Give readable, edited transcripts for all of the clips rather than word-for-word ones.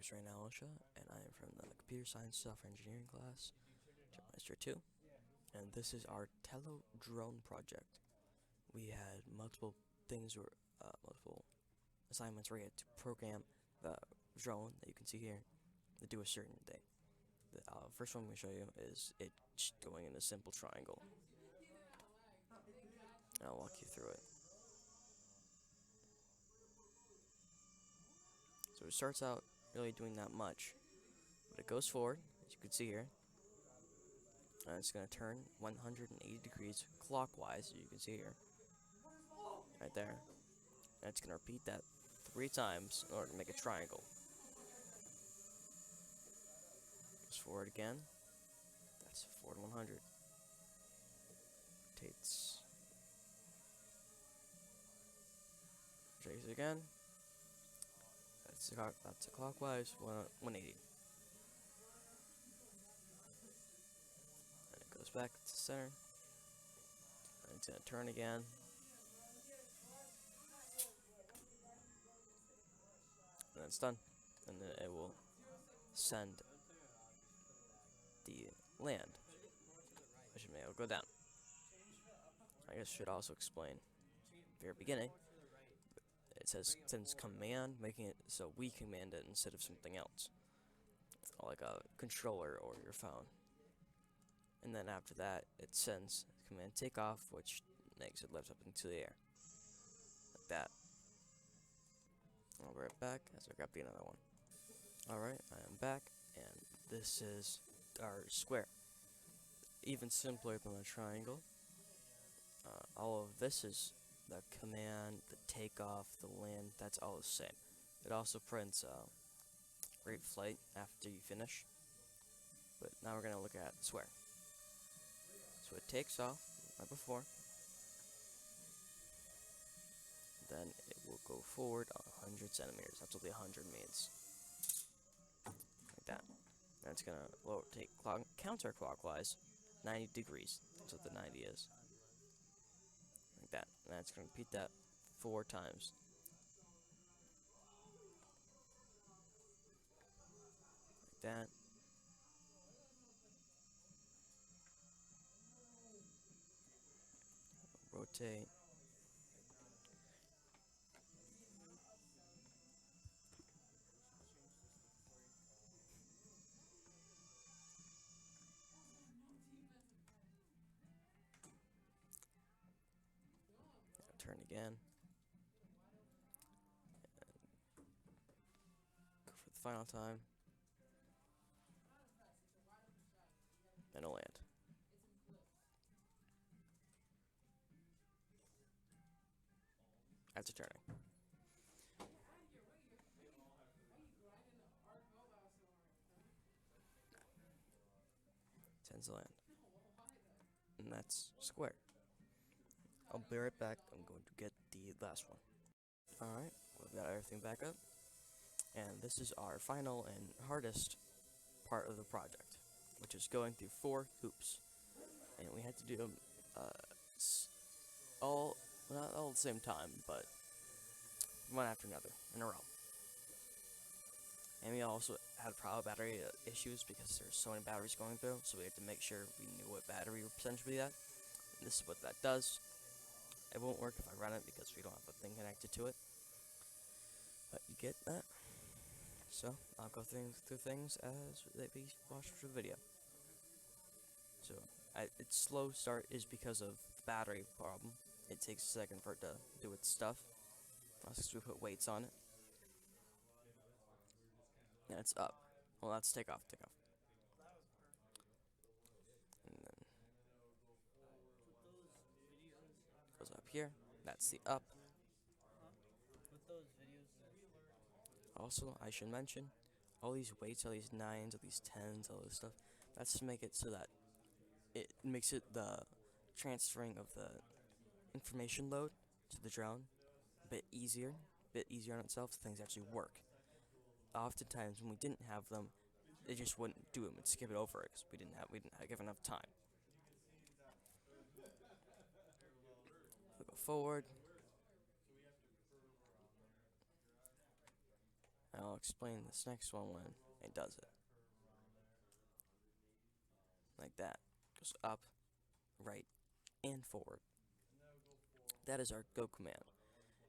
is Rain Alisha, and I am from the Computer Science Software Engineering class, Semester 2, and this is our Tello Drone Project. We had multiple multiple assignments where we had to program the drone that you can see here to do a certain thing. The first one I'm going to show you is it going in a simple triangle, and I'll walk you through it. So it starts out really doing that much, but it goes forward, as you can see here, and it's going to turn 180 degrees clockwise, as you can see here, right there, and it's going to repeat that 3 times in order to make a triangle. Goes forward again, that's forward 100, rotates, rotates again, that's a clockwise 180. And it goes back to center, and it's going to turn again, and then it's done, and then it will send the land, which may go down. I guess I should also explain very beginning. It says sends command, making it so we command it instead of something else, like a controller or your phone. And then after that, it sends command takeoff, which makes it lift up into the air, like that. I'll be right back as I grab the another one. Alright, I am back, and this is our square. Even simpler than a triangle. All of this is the command, the takeoff, the land, that's all the same. It also prints great flight after you finish. But now we're going to look at square. So it takes off right before. Then it will go forward 100 centimeters. That's what the 100 means. Like that. And it's going to rotate counterclockwise 90 degrees. That's what the 90 is. Like that. And it's going to repeat that 4 times. Like that. Rotate. Turn again. Go for the final time. And it'll land. After turning. Tends to land. And that's square. I'll be right back. I'm going to get the last one. Alright, we've got everything back up. And this is our final and hardest part of the project, which is going through 4 hoops. And we had to do them not all at the same time, but one after another in a row. And we also had battery issues because there's so many batteries going through, so we had to make sure we knew what battery percentage we had. And this is what that does. It won't work if I run it because we don't have a thing connected to it. But you get that. So I'll go through things as we watch the video. So its slow start is because of the battery problem. It takes a second for it to do its stuff. That's because we put weights on it. And it's up. Well, that's take off. And then goes up here. That's the up. Also, I should mention, all these weights, all these 9s, all these 10s, all this stuff, that's to make it so that it makes it the transferring of the information load to the drone a bit easier on itself, so things actually work. Oftentimes, when we didn't have them, it just wouldn't do them and skip it over it because we didn't give enough time. We'll go forward. I'll explain this next one when it does it. Like that. Goes up, right, and forward. That is our go command.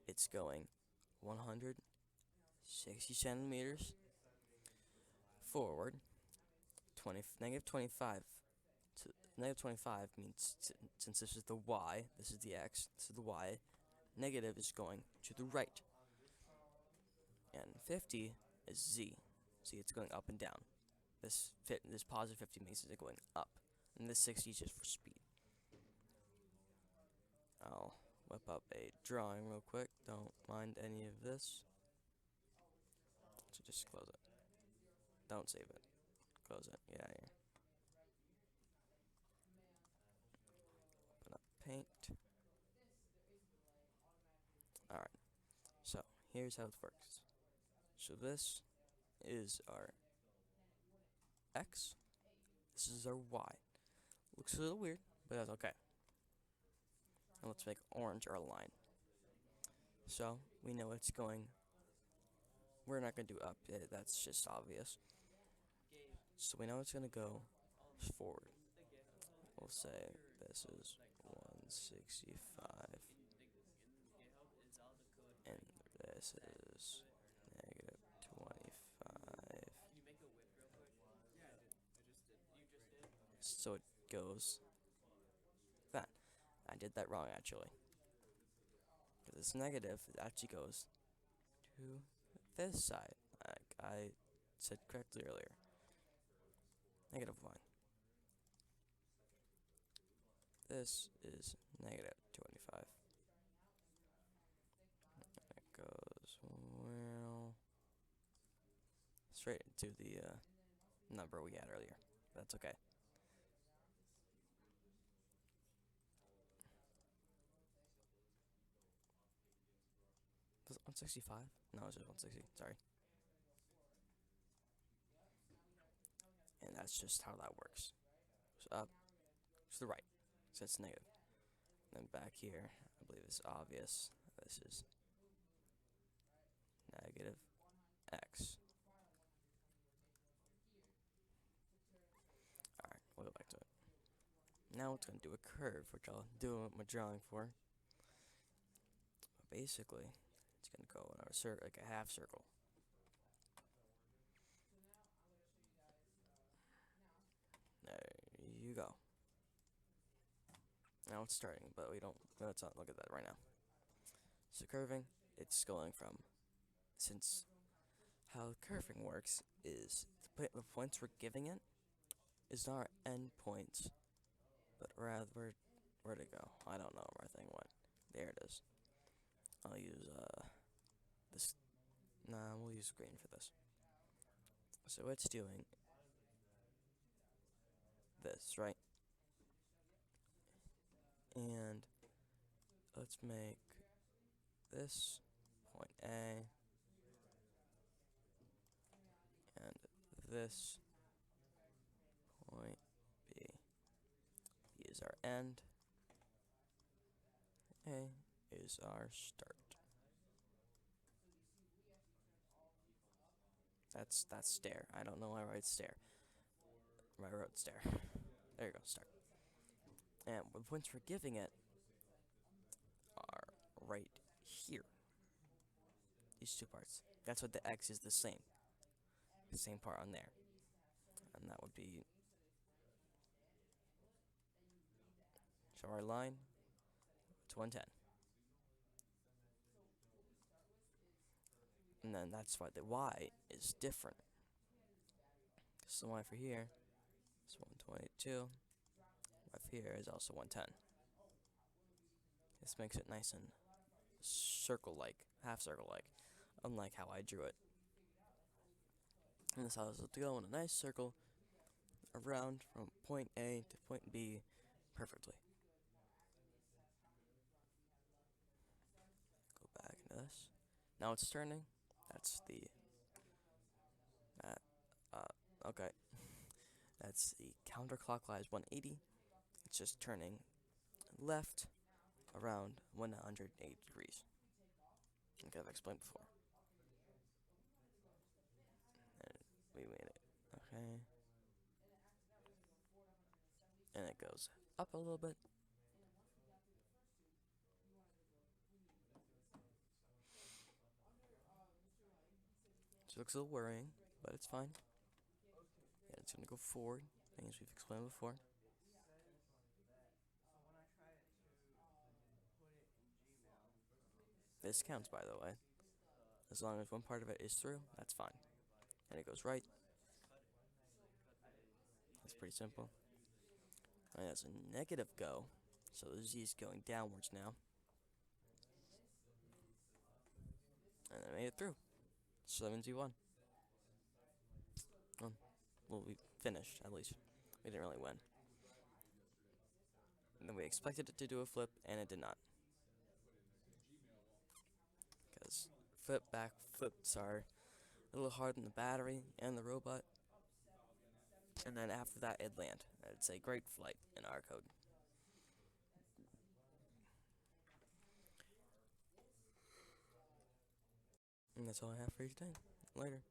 It's going 160 centimeters forward, negative 25. So negative 25 means, since this is the y, this is the x, this is the y, negative is going to the right. And 50 is z. See, it's going up and down. This positive 50 makes it going up. And this 60 is just for speed. I'll whip up a drawing real quick. Don't mind any of this. So just close it. Don't save it. Close it. Get out of here. Open up paint. Alright. So here's how it works. So this is our x. This is our y. Looks a little weird, but that's okay. And let's make orange our line. So we know it's going. We're not going to do up. That's just obvious. So we know it's going to go forward. We'll say this is 165. And this is negative 25. So it goes that. I did that wrong actually. Because it's negative, it actually goes to this side. I said correctly earlier. Negative 1. This is negative 25. It goes well straight into the number we had earlier. That's okay. Was it 165? No, it was just 160. Sorry. And that's just how that works. So up to the right. So it's negative. Then back here, I believe it's obvious. This is negative x. Alright, we'll go back to it. Now it's going to do a curve, which I'll do my drawing for. But basically, it's going to go in a circle, like a half circle. There you go. Now it's starting, but let's not look at that right now. So curving, it's going from, since how curving works is the points we're giving it is not our end points, but rather where'd it go? I don't know where my thing went. There it is. I'll use this. Nah, we'll use green for this. So it's doing this, right? And let's make this point A and this point B. B is our end. A is our start. That's stair. I don't know why I write stair. I wrote stair. There you go, start. And the points we're giving it are right here. These two parts. That's what the X is the same. The same part on there. And that would be. So our line to 110. And then that's why the Y is different. So the Y for here is 122. Y for here is also 110. This makes it nice and circle-like, half circle-like, unlike how I drew it. And this allows it to go in a nice circle around from point A to point B perfectly. Go back into this. Now it's turning. That's the okay. That's the counterclockwise 180. It's just turning left around 180 degrees. Like I've explained before. it goes up a little bit. So it looks a little worrying, but it's fine. And it's gonna go forward, as we've explained before. This counts, by the way. As long as one part of it is through, that's fine. And it goes right. That's pretty simple. And that's a negative go, so the Z is going downwards now. And I made it through. So that means we won. Well, we finished, at least. We didn't really win. And then we expected it to do a flip, and it did not. Because flips are a little hard on the battery and the robot. And then after that, it'd land. It'd say great flight in our code. And that's all I have for you today. Later.